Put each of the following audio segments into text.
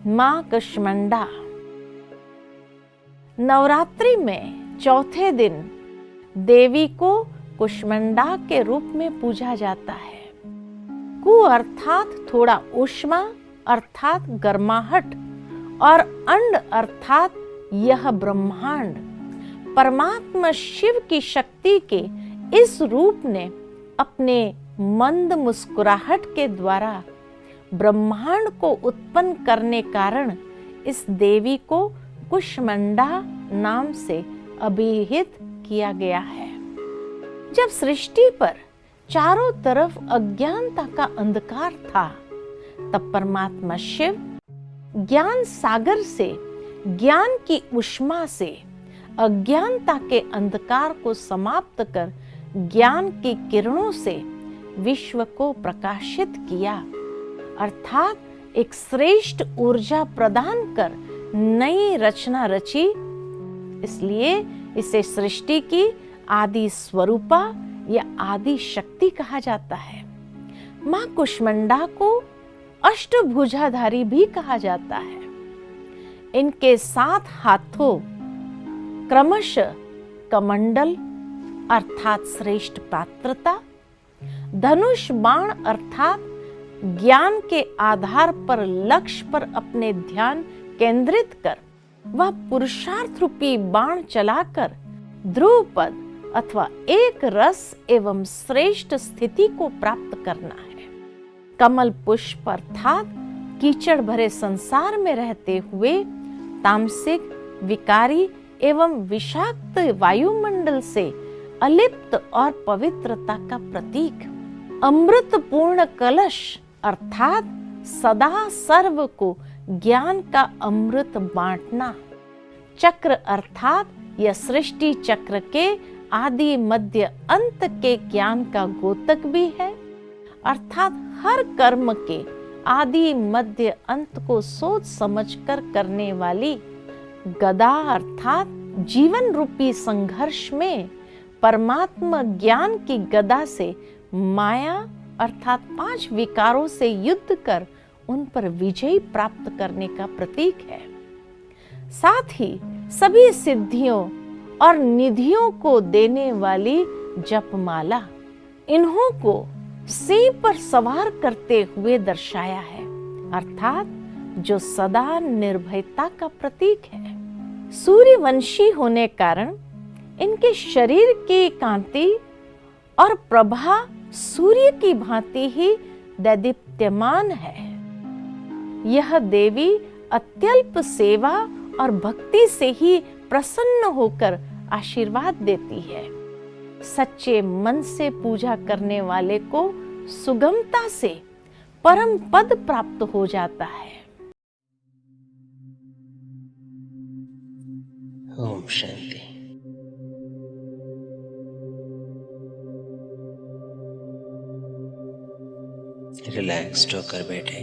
मां कुष्मांडा। नवरात्रि में चौथे दिन देवी को कुष्मांडा के रूप में पूजा जाता है। कु अर्थात थोड़ा ऊष्मा अर्थात गर्माहट और अंड अर्थात यह ब्रह्मांड। परमात्मा शिव की शक्ति के इस रूप ने अपने मंद मुस्कुराहट के द्वारा ब्रह्मांड को उत्पन्न करने कारण इस देवी को कुष्मांडा नाम से अभिहित किया गया है। जब सृष्टि पर चारों तरफ अज्ञानता का अंधकार था, तब परमात्मा शिव ज्ञान सागर से, ज्ञान की ऊष्मा से अज्ञानता के अंधकार को समाप्त कर ज्ञान की किरणों से विश्व को प्रकाशित किया, अर्थात एक श्रेष्ठ ऊर्जा प्रदान कर नई रचना रची। इसलिए इसे सृष्टि की आदि स्वरूपा या आदि शक्ति कहा जाता है। मां कुष्मांडा को अष्टभुजाधारी भी कहा जाता है। इनके 7 हाथों क्रमशः कमंडल अर्थात श्रेष्ठ पात्रता, धनुष बाण अर्थात ज्ञान के आधार पर लक्ष्य पर अपने ध्यान केंद्रित कर वह पुरुषार्थ रूपी बाण चलाकर ध्रुवपद अथवा एक रस एवं श्रेष्ठ स्थिति को प्राप्त करना है। कमल पुष्प अर्थात कीचड़ भरे संसार में रहते हुए तामसिक, विकारी एवं विषाक्त वायुमंडल से अलिप्त और पवित्रता का प्रतीक। अमृत पूर्ण कलश अर्थात सदा सर्व को ज्ञान का अमृत बांटना। चक्र अर्थात यह सृष्टि चक्र के आदि मध्य अंत के ज्ञान का गोतक भी है, अर्थात हर कर्म के आदि मध्य अंत को सोच समझकर करने वाली। गदा अर्थात जीवन रूपी संघर्ष में परमात्मा ज्ञान की गदा से माया अर्थात 5 विकारों से युद्ध कर उन पर विजय प्राप्त करने का प्रतीक है। साथ ही सभी सिद्धियों और निधियों को देने वाली जपमाला। इन्हों को सिंह पर सवार करते हुए दर्शाया है, अर्थात जो सदा निर्भयता का प्रतीक है। सूर्यवंशी होने कारण इनके शरीर की कांति और प्रभा सूर्य की भांति ही दैदीप्यमान है। यह देवी अत्यल्प सेवा और भक्ति से ही प्रसन्न होकर आशीर्वाद देती है। सच्चे मन से पूजा करने वाले को सुगमता से परम पद प्राप्त हो जाता है। ओम शांति। रिलैक्स्ड होकर बैठे,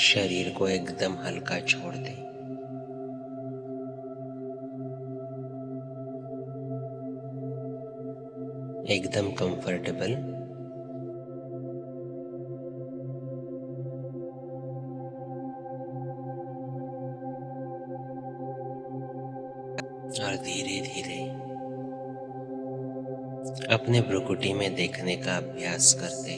शरीर को एकदम हल्का छोड़ दें। एकदम कंफर्टेबल और धीरे धीरे अपने भ्रुकुटी में देखने का अभ्यास करते।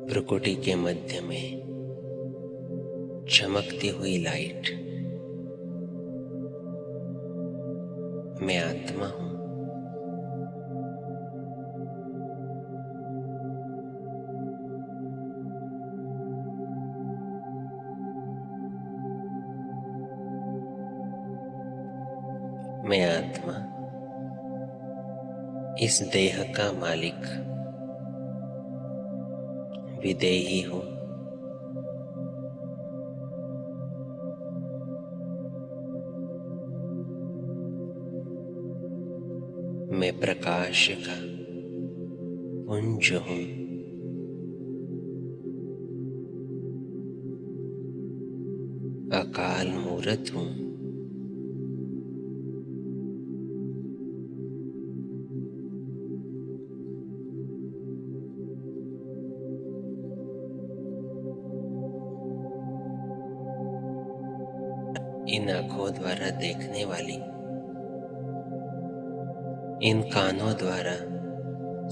भ्रुकुटी के मध्य में चमकती हुई लाइट। मैं आत्मा हूं। मैं आत्मा इस देह का मालिक विदेही हूं। मैं प्रकाश का पुंज हूं। अकाल मूरत हूं। इन आंखों द्वारा देखने वाली, इन कानों द्वारा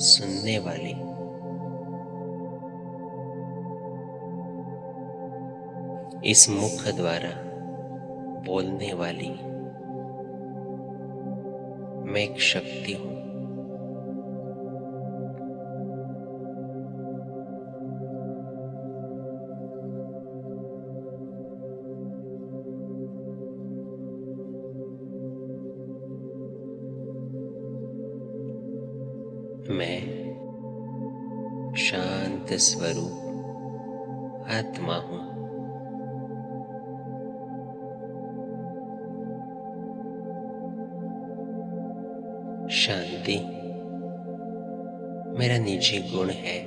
सुनने वाली, इस मुख द्वारा बोलने वाली मैं एक शक्ति हूं। मैं शांत स्वरूप आत्मा हूं। शांति मेरा निजी गुण है।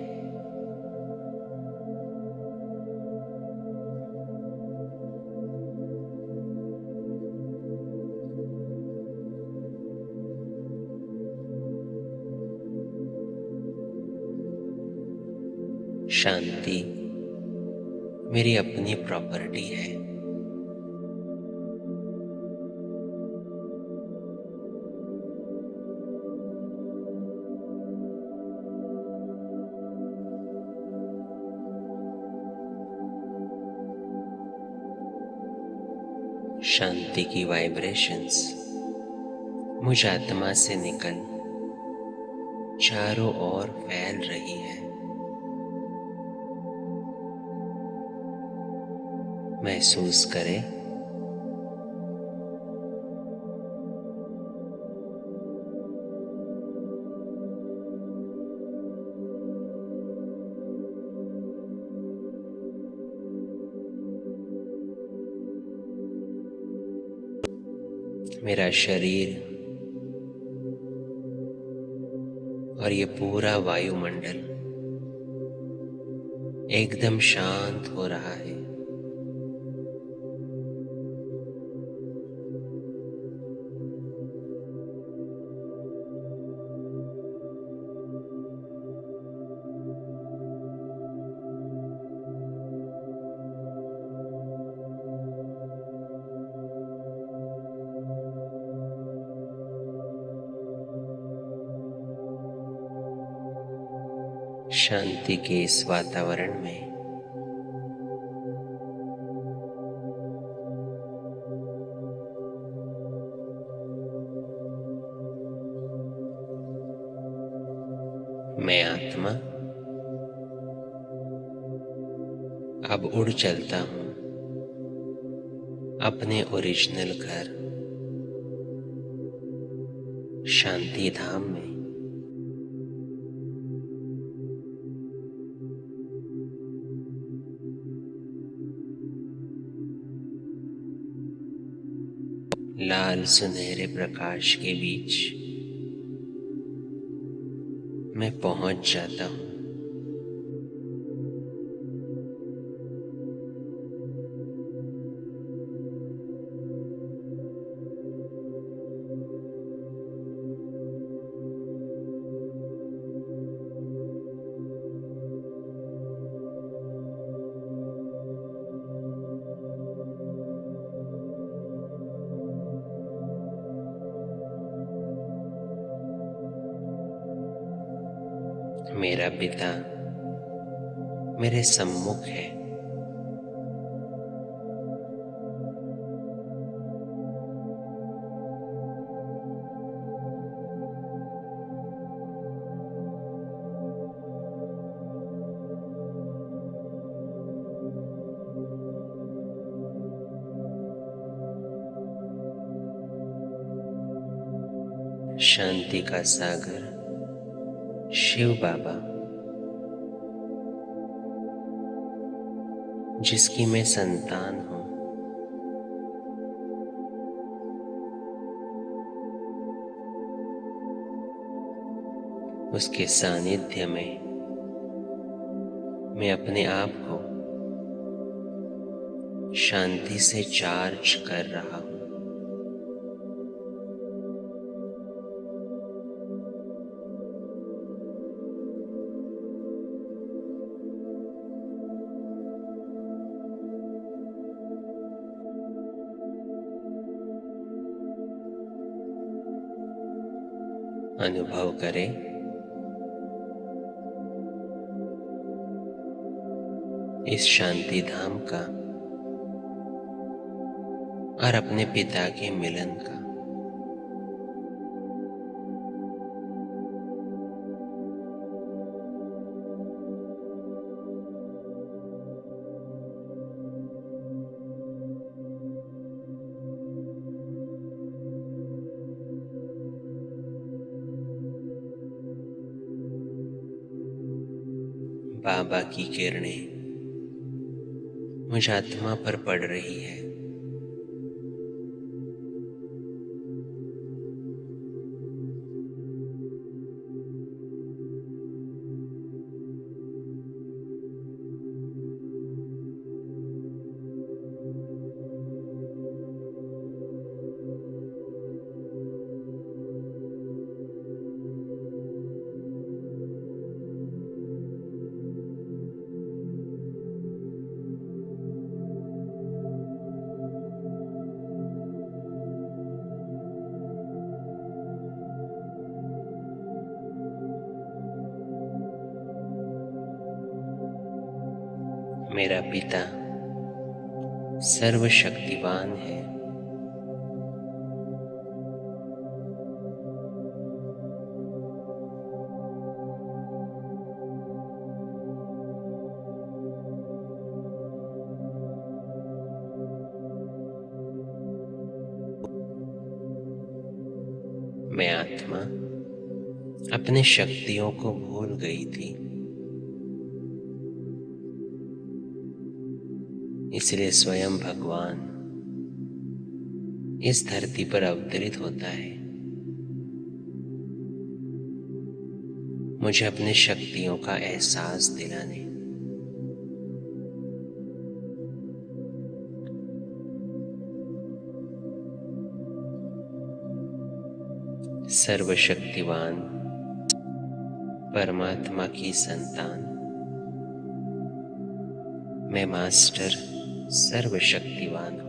शांति मेरी अपनी प्रॉपर्टी है। शांति की वाइब्रेशंस मुझ आत्मा से निकल चारों ओर फैल रही है। महसूस करें, मेरा शरीर और ये पूरा वायुमंडल एकदम शांत हो रहा है। शांति के इस वातावरण में मैं आत्मा अब उड़ चलता हूं अपने ओरिजिनल घर शांति धाम में। लाल सुनहरे प्रकाश के बीच मैं पहुंच जाता हूं। मेरा पिता मेरे सम्मुख है। शांति का सागर शिव बाबा, जिसकी मैं संतान हूं, उसके सानिध्य में मैं अपने आप को शांति से चार्ज कर रहा हूं। अनुभव करें इस शांति धाम का और अपने पिता के मिलन का। बाबा की किरणें मुझ आत्मा पर पड़ रही है। मेरा पिता सर्वशक्तिवान है। मैं आत्मा अपने शक्तियों को भूल गई थी, इसलिए स्वयं भगवान इस धरती पर अवतरित होता है मुझे अपने शक्तियों का एहसास दिलाने। सर्वशक्तिवान परमात्मा की संतान मैं मास्टर सर्वशक्तिवान हूँ।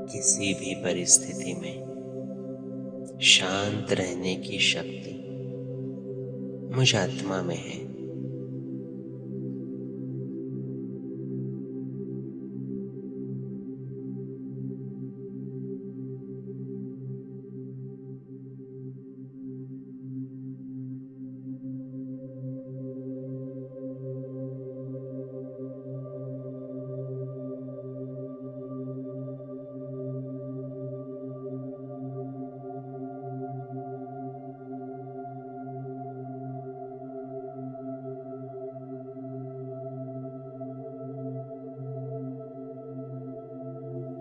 किसी भी परिस्थिति में शांत रहने की शक्ति मुझ आत्मा में है।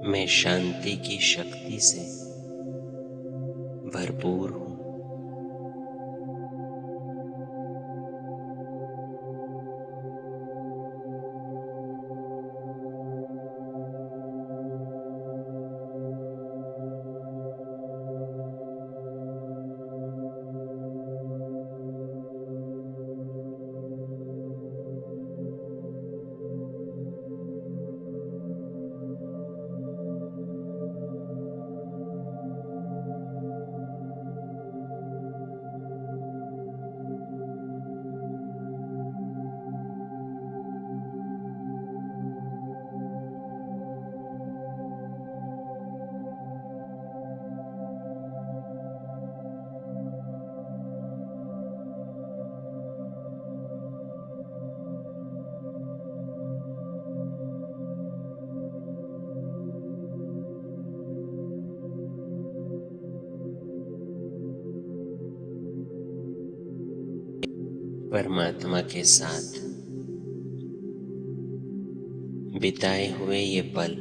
मैं शांति की शक्ति से भरपूर हूँ। परमात्मा के साथ बिताए हुए ये पल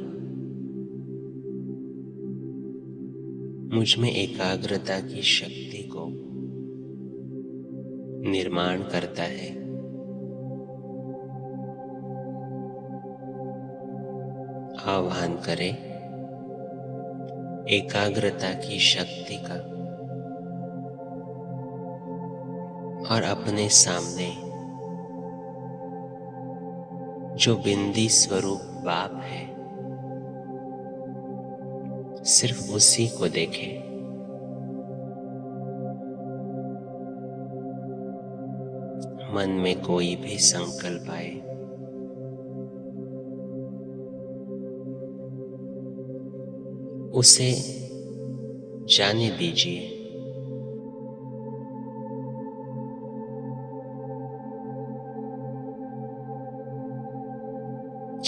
मुझ में एकाग्रता की शक्ति को निर्माण करता है। आह्वान करें एकाग्रता की शक्ति का और अपने सामने जो बिंदी स्वरूप बाप है, सिर्फ उसी को देखें। मन में कोई भी संकल्प आए, उसे जाने दीजिए।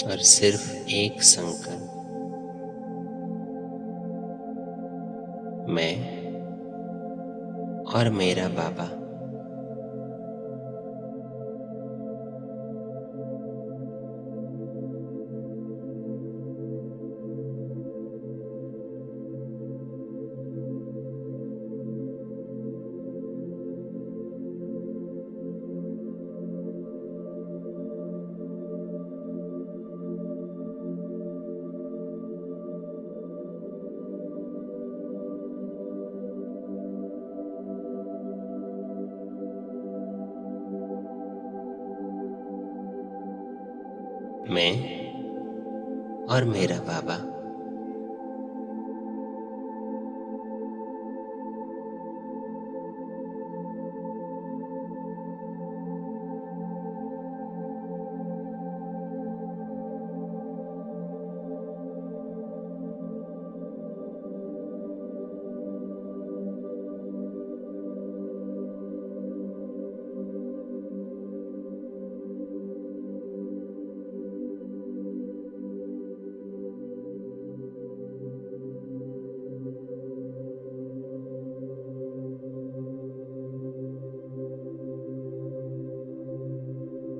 और सिर्फ एक संकल्प, मैं और मेरा बाबा। मैं और मेरा बाबा।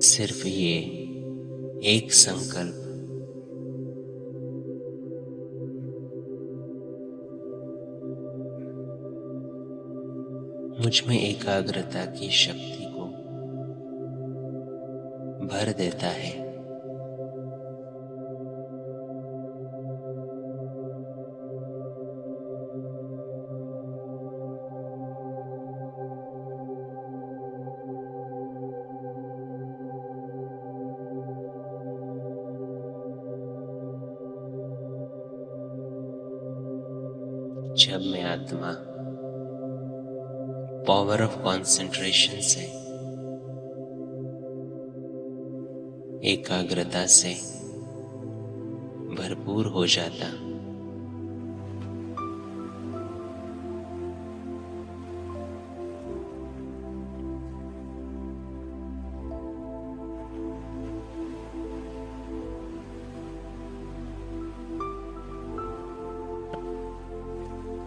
सिर्फ ये एक संकल्प मुझ में एकाग्रता की शक्ति को भर देता है। जब मैं आत्मा पावर ऑफ कंसंट्रेशन से, एकाग्रता से भरपूर हो जाता,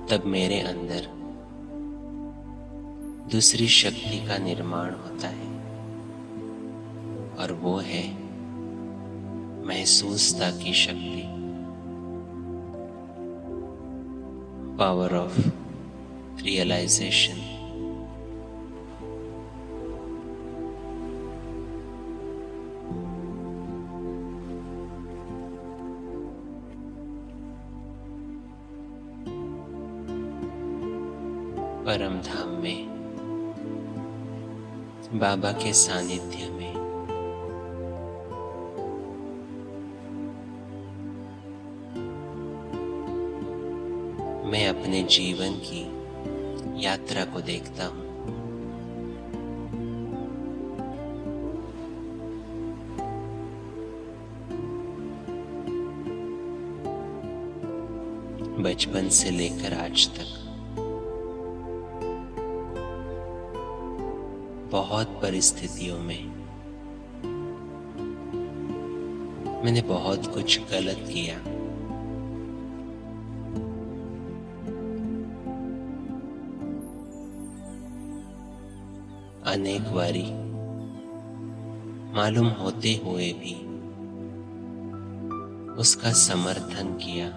तब मेरे अंदर दूसरी शक्ति का निर्माण होता है, और वो है महसूसता की शक्ति, पावर ऑफ रियलाइजेशन। परम धाम में बाबा के सानिध्य में मैं अपने जीवन की यात्रा को देखता हूँ। बचपन से लेकर आज तक बहुत परिस्थितियों में मैंने बहुत कुछ गलत किया। अनेक बारी मालूम होते हुए भी उसका समर्थन किया।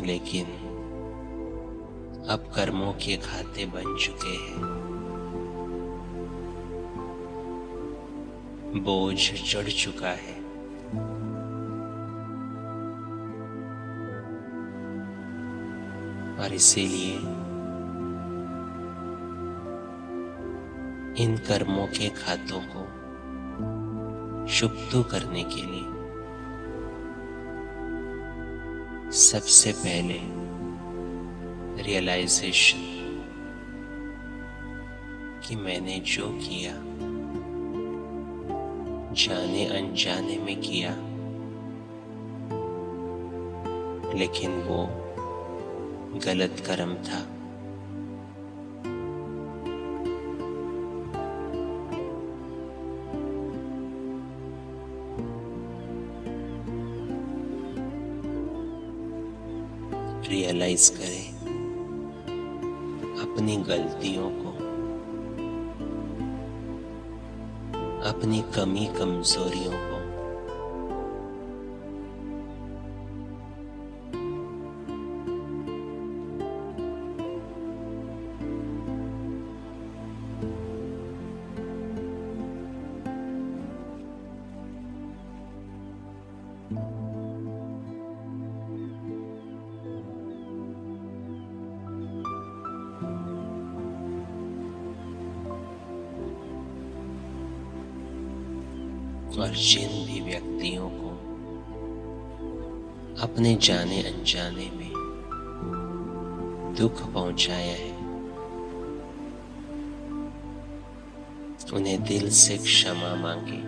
लेकिन अब कर्मों के खाते बन चुके हैं। बोझ चढ़ चुका है। और इसीलिए इन कर्मों के खातों को शुभ करने के लिए सबसे पहले रियलाइजेशन कि मैंने जो किया जाने अनजाने में किया, लेकिन वो गलत कर्म था। रियलाइज करें अपनी गलतियों को, अपनी कमी कमजोरियों को। और जिन भी व्यक्तियों को अपने जाने अनजाने में दुख पहुंचाया है, उन्हें दिल से क्षमा मांगे।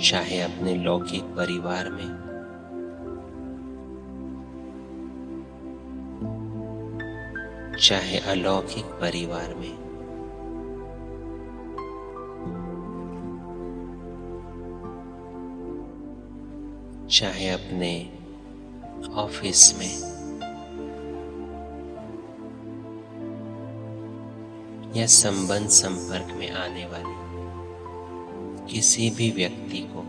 चाहे अपने लौकिक परिवार में, चाहे अलौकिक परिवार में, चाहे अपने ऑफिस में, या संबंध संपर्क में आने वाले किसी भी व्यक्ति को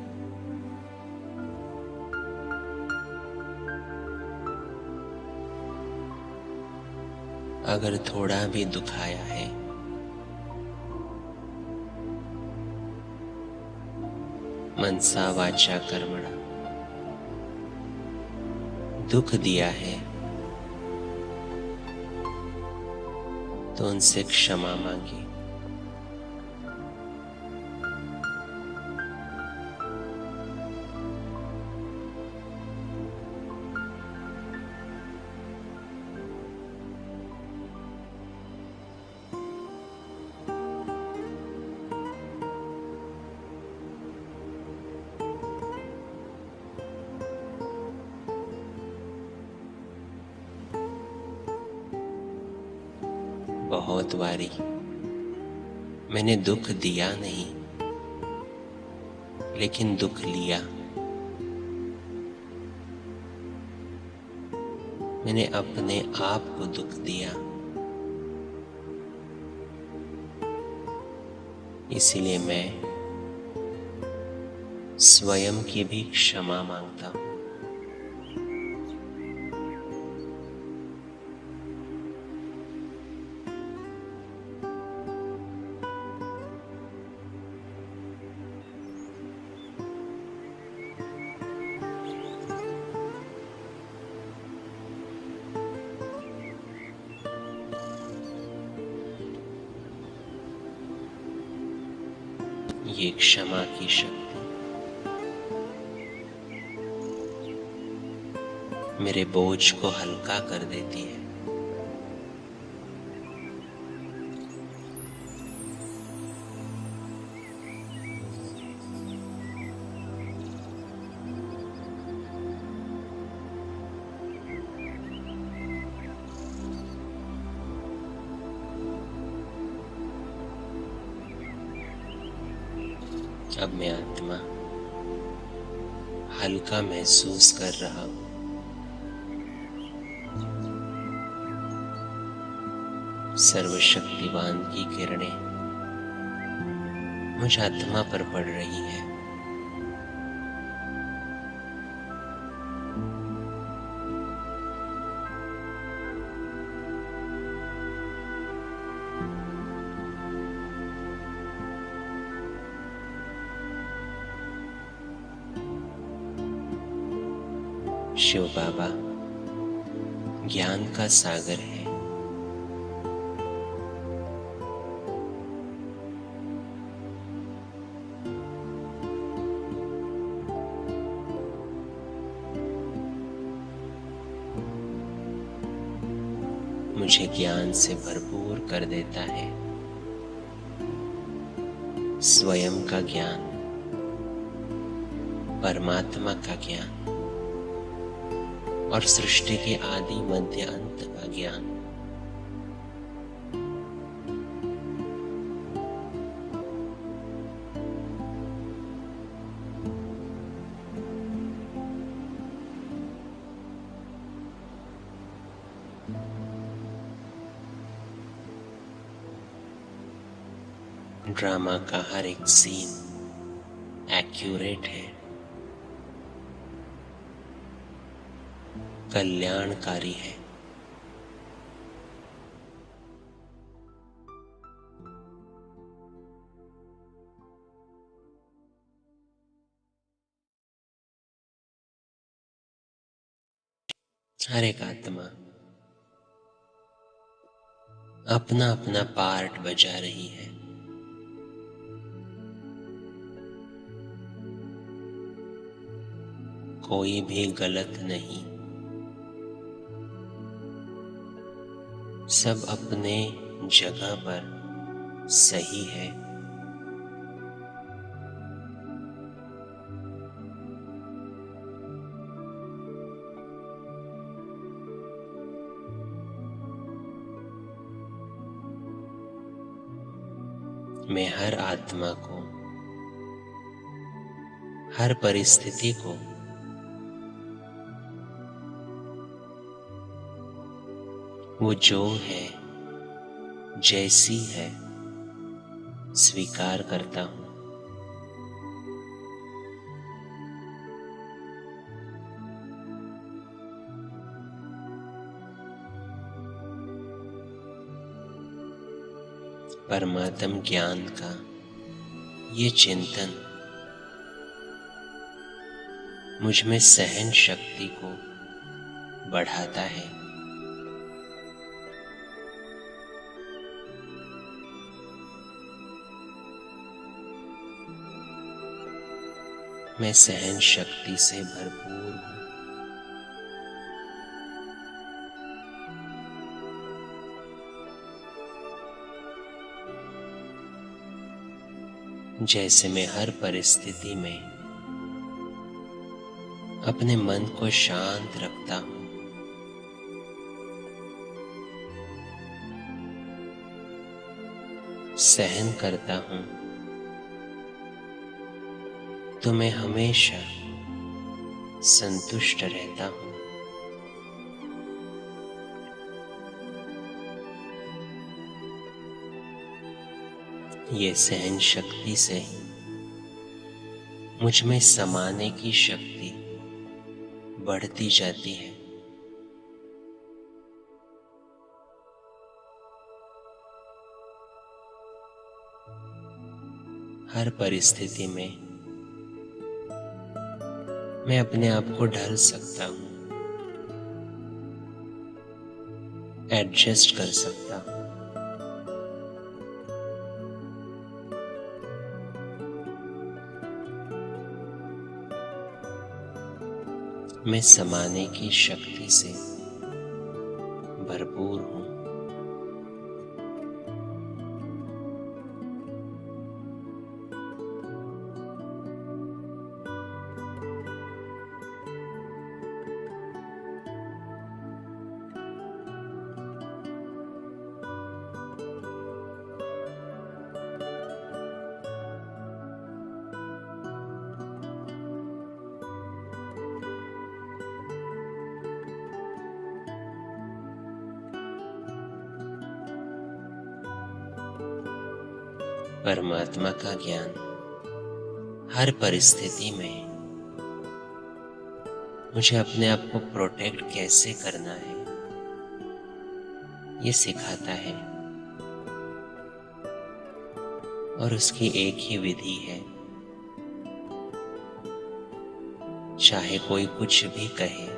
अगर थोड़ा भी दुखाया है, मनसा वाचा कर्मणा दुख दिया है, तो उनसे क्षमा मांगी। बहुत बारी मैंने दुख दिया नहीं, लेकिन दुख लिया। मैंने अपने आप को दुख दिया। इसीलिए मैं स्वयं की भी क्षमा मांगता हूं। ये क्षमा की शक्ति मेरे बोझ को हल्का कर देती है। अब मैं आत्मा हल्का महसूस कर रहा हूं। सर्वशक्तिवान की किरणें मुझ आत्मा पर पड़ रही है। शिव बाबा ज्ञान का सागर है। मुझे ज्ञान से भरपूर कर देता है। स्वयं का ज्ञान, परमात्मा का ज्ञान और सृष्टि के आदि मध्य अंत का ज्ञान। ड्रामा का हर एक सीन एक्यूरेट है, कल्याणकारी है। हर एक आत्मा अपना अपना पार्ट बजा रही है। कोई भी गलत नहीं, सब अपने जगह पर सही है। मैं हर आत्मा को, हर परिस्थिति को वो जो है, जैसी है, स्वीकार करता हूं। परमात्म ज्ञान का ये चिंतन मुझ में सहन शक्ति को बढ़ाता है। मैं सहन शक्ति से भरपूर हूं। जैसे मैं हर परिस्थिति में अपने मन को शांत रखता हूं, सहन करता हूं, तो मैं हमेशा संतुष्ट रहता हूं। ये सहन शक्ति से मुझ में समाने की शक्ति बढ़ती जाती है। हर परिस्थिति में मैं अपने आप को ढल सकता हूं, एडजस्ट कर सकता हूं। मैं समाने की शक्ति से भरपूर हूं। परमात्मा का ज्ञान हर परिस्थिति में मुझे अपने आप को प्रोटेक्ट कैसे करना है ये सिखाता है, और उसकी एक ही विधि है। चाहे कोई कुछ भी कहे,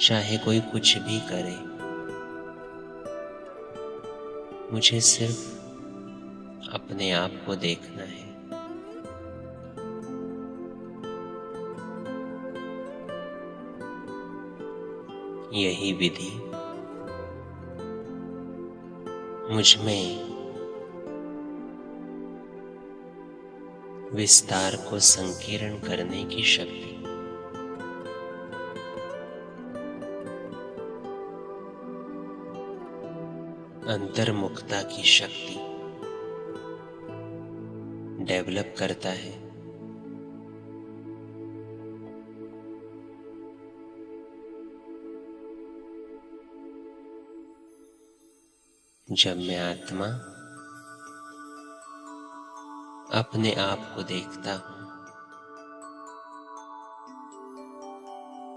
चाहे कोई कुछ भी करे, मुझे सिर्फ अपने आप को देखना है। यही विधि मुझ में विस्तार को संकीर्ण करने की शक्ति, अंतर्मुखता की शक्ति डेवलप करता है। जब मैं आत्मा अपने आप को देखता हूं,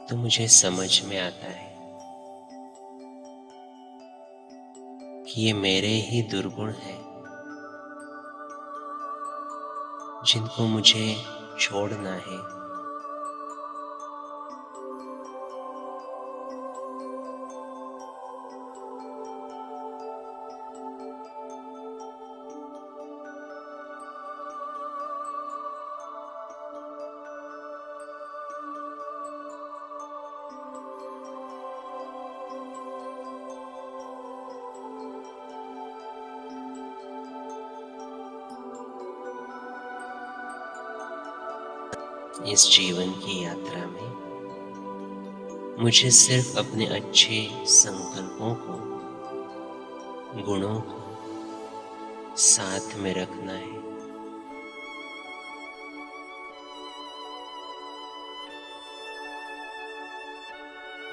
तो मुझे समझ में आता है कि ये मेरे ही दुर्गुण हैं, जिनको मुझे छोड़ना है। इस जीवन की यात्रा में मुझे सिर्फ अपने अच्छे संकल्पों को, गुणों को साथ में रखना है।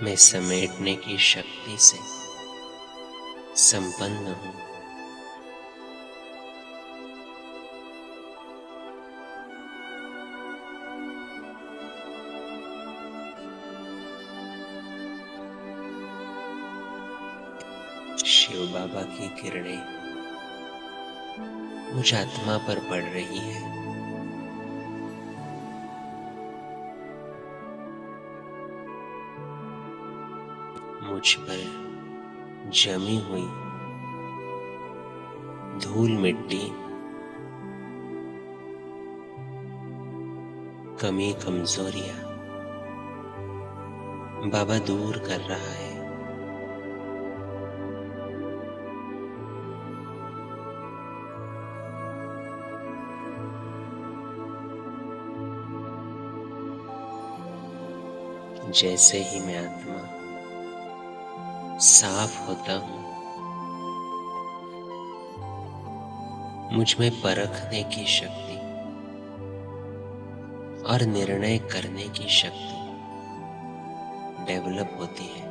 मैं समेटने की शक्ति से संपन्न हूं। शिव बाबा की किरणें मुझ आत्मा पर पड़ रही है। मुझ पर जमी हुई धूल मिट्टी, कमी कमजोरियां बाबा दूर कर रहा है। जैसे ही मैं आत्मा साफ होता हूं, मुझ में परखने की शक्ति और निर्णय करने की शक्ति डेवलप होती है।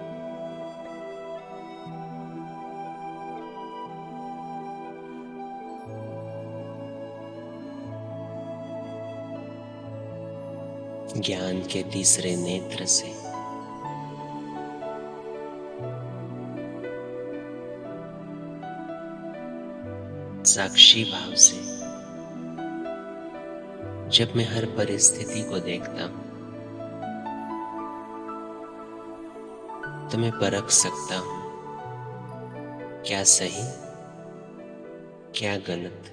ज्ञान के तीसरे नेत्र से साक्षी भाव से जब मैं हर परिस्थिति को देखता हूं, तो मैं परख सकता हूं क्या सही, क्या गलत,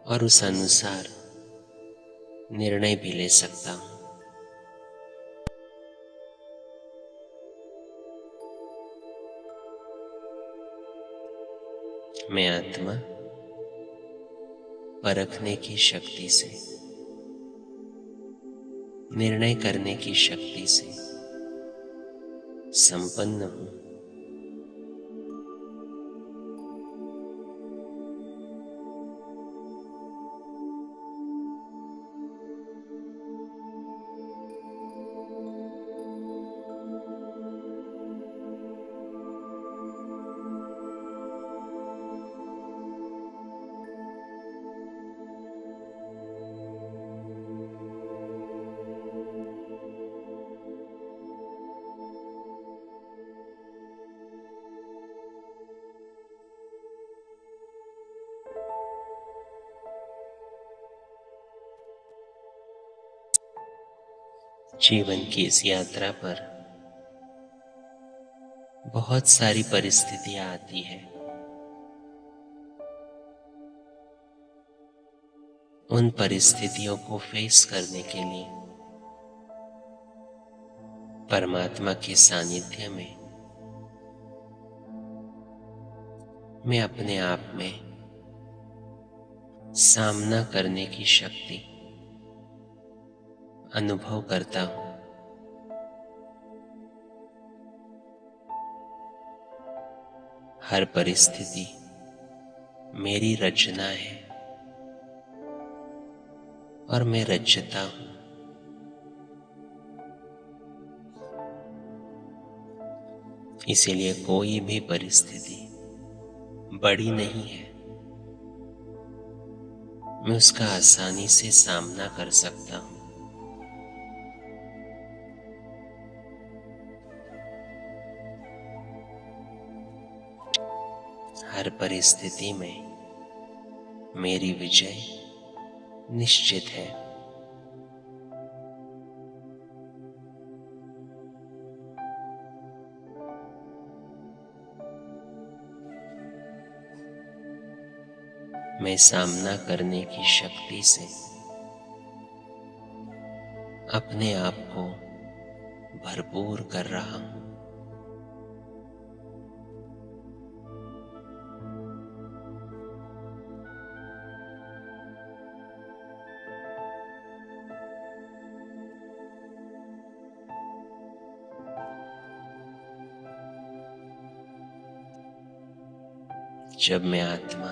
और उस अनुसार निर्णय भी ले सकता हूं। मैं आत्मा परखने की शक्ति से, निर्णय करने की शक्ति से संपन्न हूं। जीवन की इस यात्रा पर बहुत सारी परिस्थितियां आती है। उन परिस्थितियों को फेस करने के लिए परमात्मा के सानिध्य में मैं अपने आप में सामना करने की शक्ति अनुभव करता हूं। हर परिस्थिति मेरी रचना है और मैं रचता हूं। इसीलिए कोई भी परिस्थिति बड़ी नहीं है, मैं उसका आसानी से सामना कर सकता हूं। हर परिस्थिति में मेरी विजय निश्चित है। मैं सामना करने की शक्ति से अपने आप को भरपूर कर रहा हूं। जब मैं आत्मा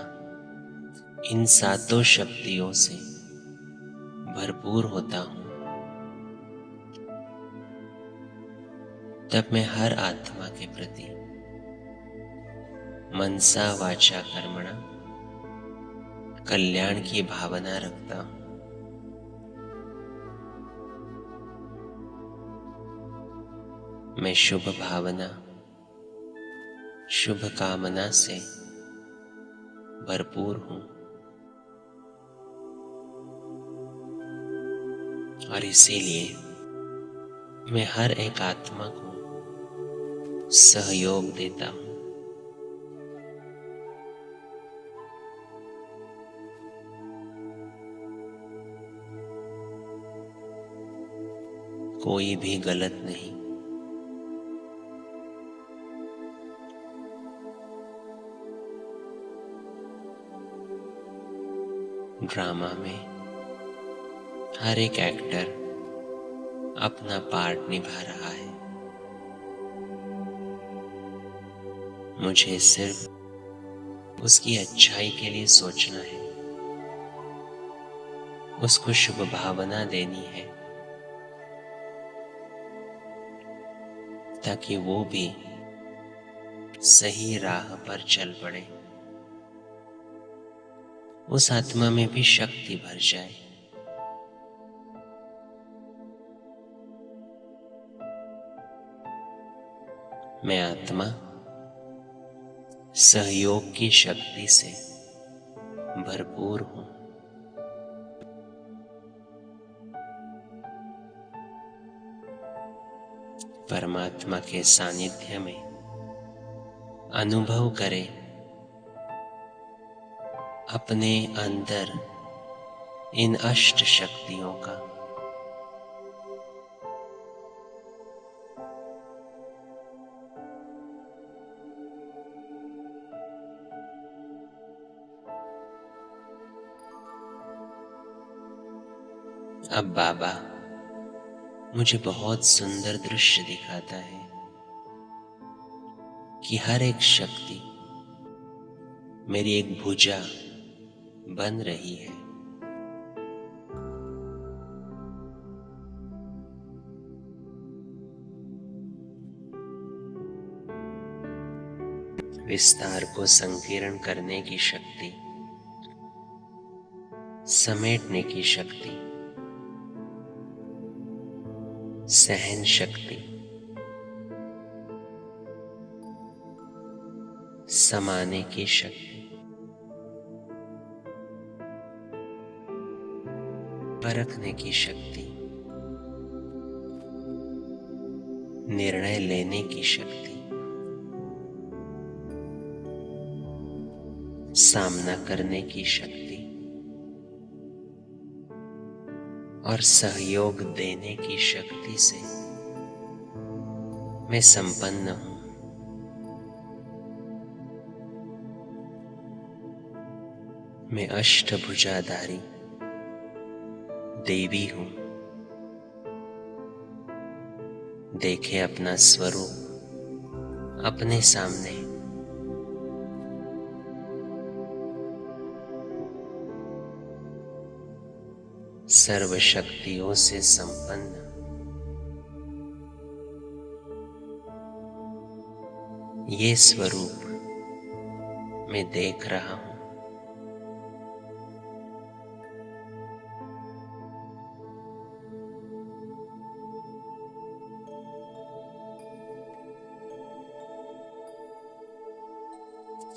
इन सातों शक्तियों से भरपूर होता हूं, तब मैं हर आत्मा के प्रति मनसा वाचा कर्मणा कल्याण की भावना रखता हूं। मैं शुभ भावना, शुभ कामना से भरपूर हूं और इसीलिए मैं हर एक आत्मा को सहयोग देता हूं। कोई भी गलत नहीं, ड्रामा में हर एक एक्टर अपना पार्ट निभा रहा है। मुझे सिर्फ उसकी अच्छाई के लिए सोचना है, उसको शुभ भावना देनी है, ताकि वो भी सही राह पर चल पड़े, उस आत्मा में भी शक्ति भर जाए। मैं आत्मा सहयोग की शक्ति से भरपूर हूं। परमात्मा के सानिध्य में अनुभव करें अपने अंदर इन अष्ट शक्तियों का। अब बाबा मुझे बहुत सुंदर दृश्य दिखाता है कि हर एक शक्ति मेरी एक भुजा बन रही है। विस्तार को संकीर्ण करने की शक्ति, समेटने की शक्ति, सहन शक्ति, समाने की शक्ति, परखने की शक्ति, निर्णय लेने की शक्ति, सामना करने की शक्ति और सहयोग देने की शक्ति से मैं संपन्न हूं। मैं अष्टभुजाधारी देवी हूं। देखे अपना स्वरूप अपने सामने। सर्व शक्तियों से संपन्न ये स्वरूप मैं देख रहा हूं।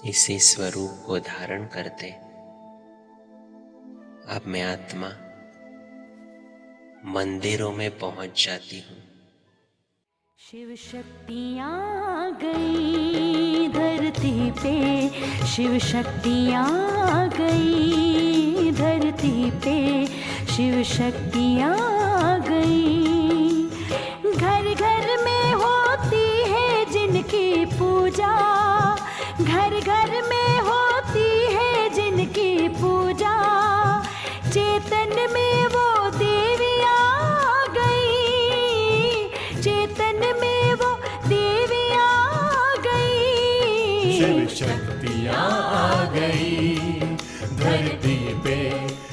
इसी स्वरूप को धारण करते अब मैं आत्मा मंदिरों में पहुंच जाती हूँ। शिव शक्तियाँ आ गई धरती पे, शिव शक्तियाँ आ गई धरती पे, शिव शक्तियाँ आ गई। घर घर में होती है जिनकी पूजा, घर घर में होती है जिनकी पूजा, चेतन में वो देवी आ गई, चेतन में वो देवी आ गई। शिव शक्तियाँ आ गई धरती पे,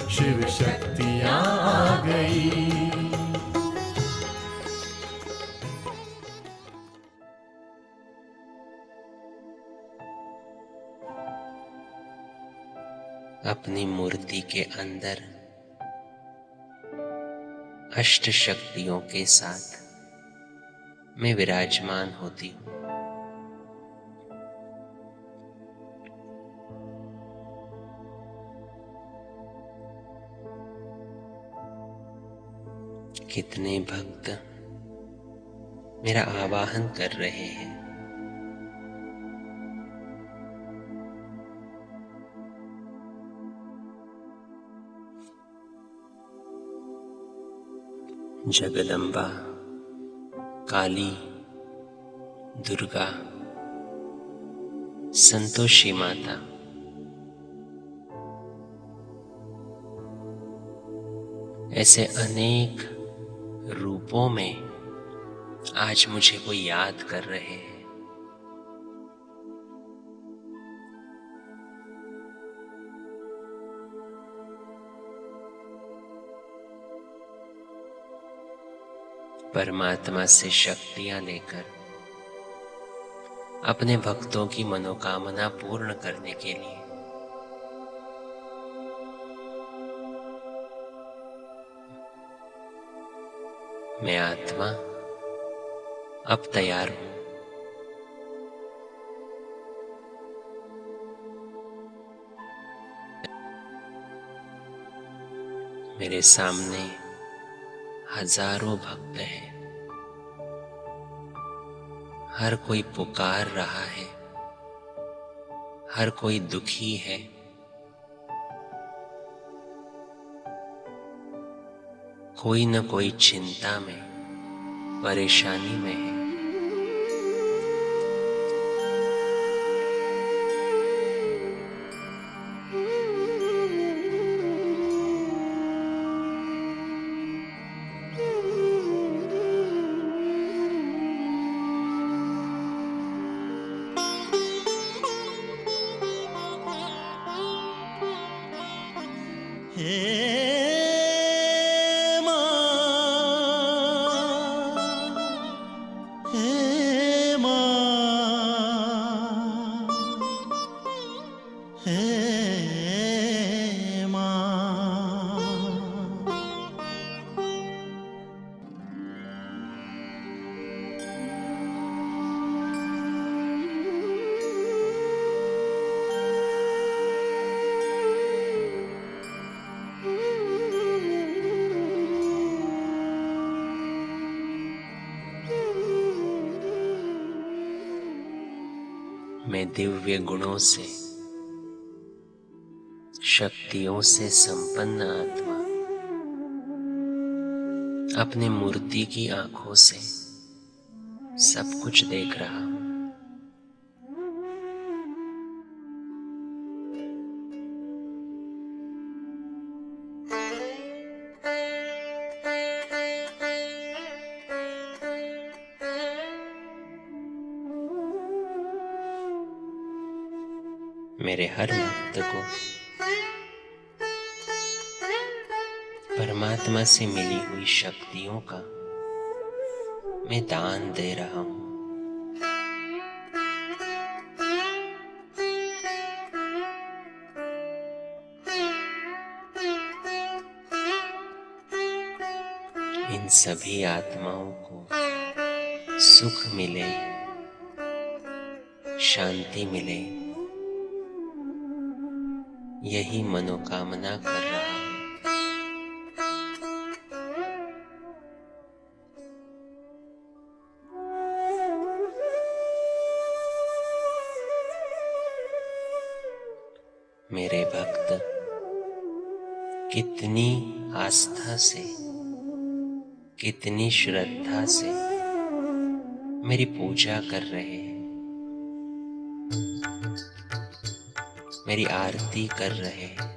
शिव शक्तियाँ आ गई। अपनी मूर्ति के अंदर अष्ट शक्तियों के साथ मैं विराजमान होती हूँ। कितने भक्त मेरा आवाहन कर रहे हैं। जगदम्बा, काली, दुर्गा, संतोषी माता, ऐसे अनेक रूपों में आज मुझे वो याद कर रहे हैं। परमात्मा से शक्तियां लेकर अपने भक्तों की मनोकामना पूर्ण करने के लिए मैं आत्मा अब तैयार हूं। मेरे सामने हजारों भक्त हैं। हर कोई पुकार रहा है, हर कोई दुखी है। कोई न कोई चिंता में, परेशानी में है। मैं दिव्य गुणों से, शक्तियों से संपन्न आत्मा अपने मूर्ति की आंखों से सब कुछ देख रहा हूं। मेरे हर भक्त को परमात्मा से मिली हुई शक्तियों का मैं दान दे रहा हूं। इन सभी आत्माओं को सुख मिले, शांति मिले, यही मनोकामना कर रहा हूं। मेरे भक्त कितनी आस्था से, कितनी श्रद्धा से मेरी पूजा कर रहे हैं, मेरी आरती कर रहे हैं।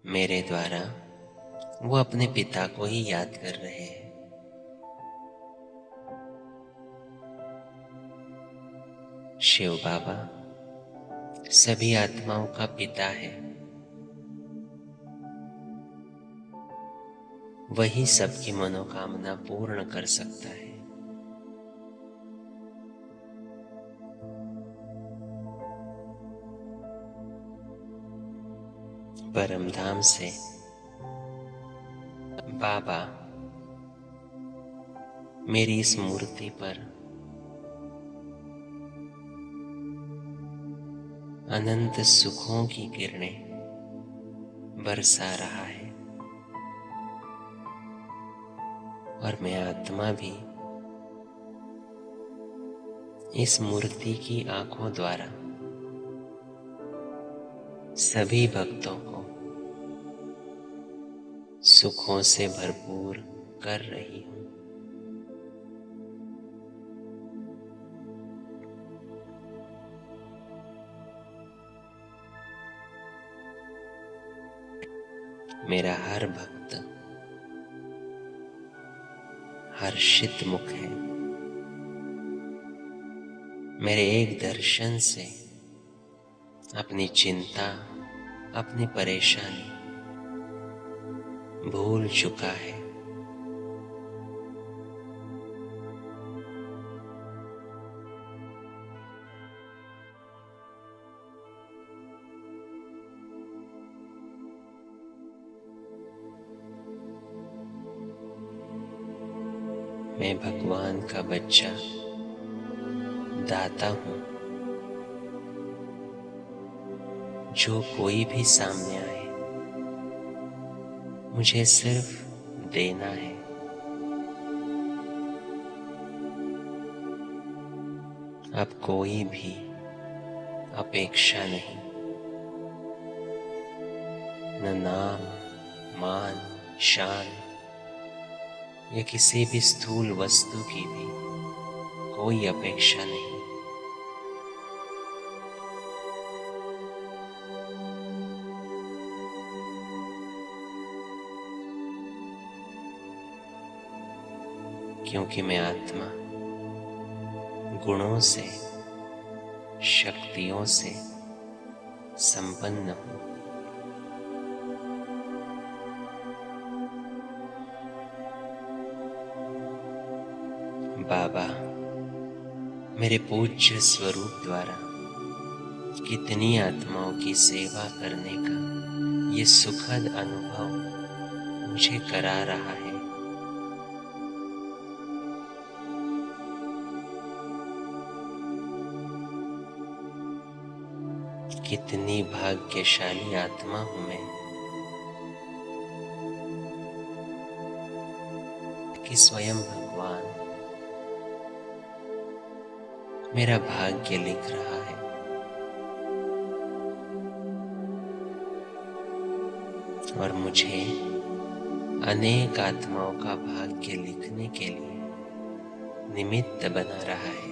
मेरे द्वारा वो अपने पिता को ही याद कर रहे हैं। शिव बाबा सभी आत्माओं का पिता है। वही सबकी मनोकामना पूर्ण कर सकता है। परमधाम से बाबा मेरी इस मूर्ति पर अनंत सुखों की किरणें बरसा रहा है और मैं आत्मा भी इस मूर्ति की आंखों द्वारा सभी भक्तों को सुखों से भरपूर कर रही हूं। मेरा हर भक्त हर्षित मुख है। मेरे एक दर्शन से अपनी चिंता, अपनी परेशानी भूल चुका है। मैं भगवान का बच्चा, दाता हूं। जो कोई भी सामने आए, मुझे सिर्फ देना है। अब कोई भी अपेक्षा नहीं, न नाम, मान, शान या किसी भी स्थूल वस्तु की भी कोई अपेक्षा नहीं। क्योंकि मैं आत्मा गुणों से, शक्तियों से संपन्न हूँ। बाबा मेरे पूज्य स्वरूप द्वारा कितनी आत्माओं की सेवा करने का ये सुखद अनुभव मुझे करा रहा है। कितनी भाग्यशाली आत्मा हूं मैं कि स्वयं भगवान मेरा भाग्य लिख रहा है। और मुझे अनेक आत्माओं का भाग्य लिखने के लिए निमित्त बना रहा है।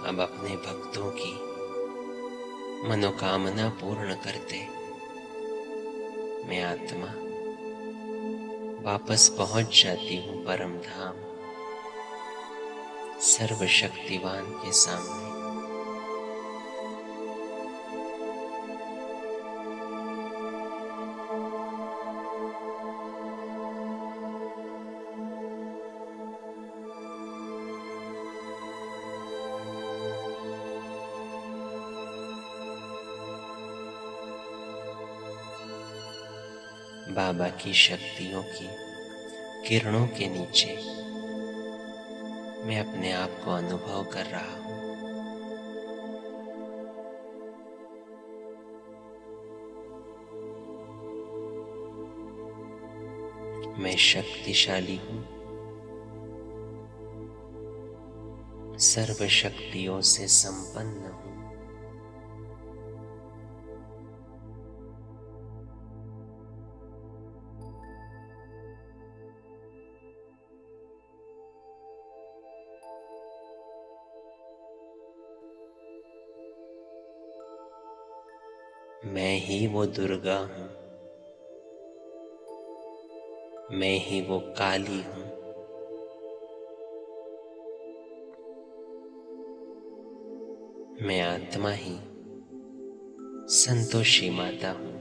अब अपने भक्तों की मनोकामना पूर्ण करते मैं आत्मा वापस पहुंच जाती हूँ परम धाम, सर्वशक्तिवान के सामने। बाबा की शक्तियों की किरणों के नीचे मैं अपने आप को अनुभव कर रहा हूँ। मैं शक्तिशाली हूँ, सर्वशक्तियों से संपन्न हूँ। मैं ही वो दुर्गा हूँ, मैं ही वो काली हूँ। मैं आत्मा ही संतोषी माता हूँ।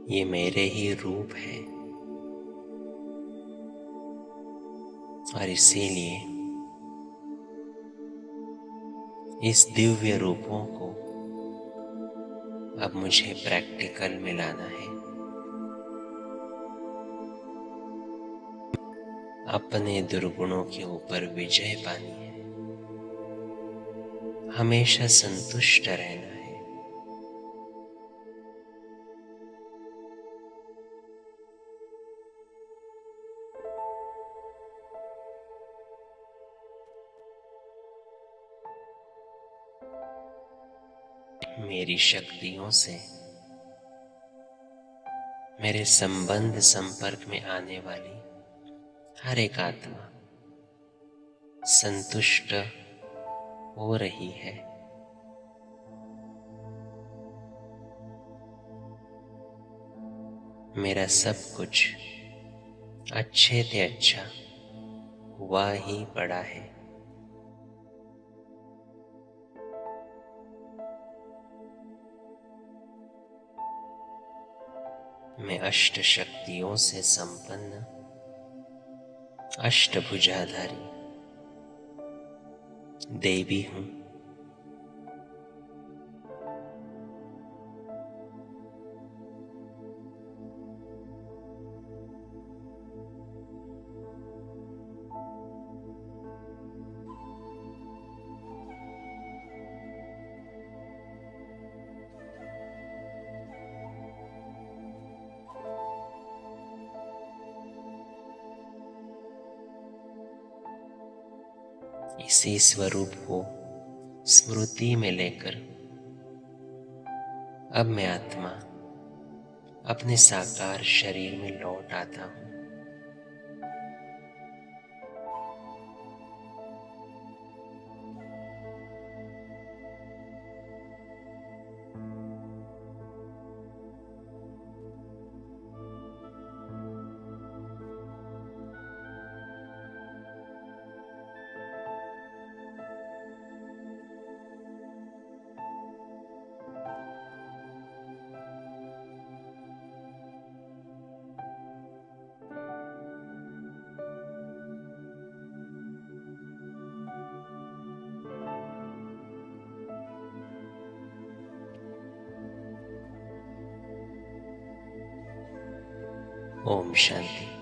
ये मेरे ही रूप है और इसीलिए इस दिव्य रूपों को अब मुझे प्रैक्टिकल में लाना है। अपने दुर्गुणों के ऊपर विजय पानी है, हमेशा संतुष्ट रहना है। मेरी शक्तियों से मेरे संबंध संपर्क में आने वाली हर एक आत्मा संतुष्ट हो रही है। मेरा सब कुछ अच्छे से अच्छा हुआ ही पड़ा है। मैं अष्ट शक्तियों से संपन्न अष्टभुजाधारी देवी हूँ। इसी स्वरूप को स्मृति में लेकर अब मैं आत्मा अपने साकार शरीर में लौट आता हूं। ओम शांति।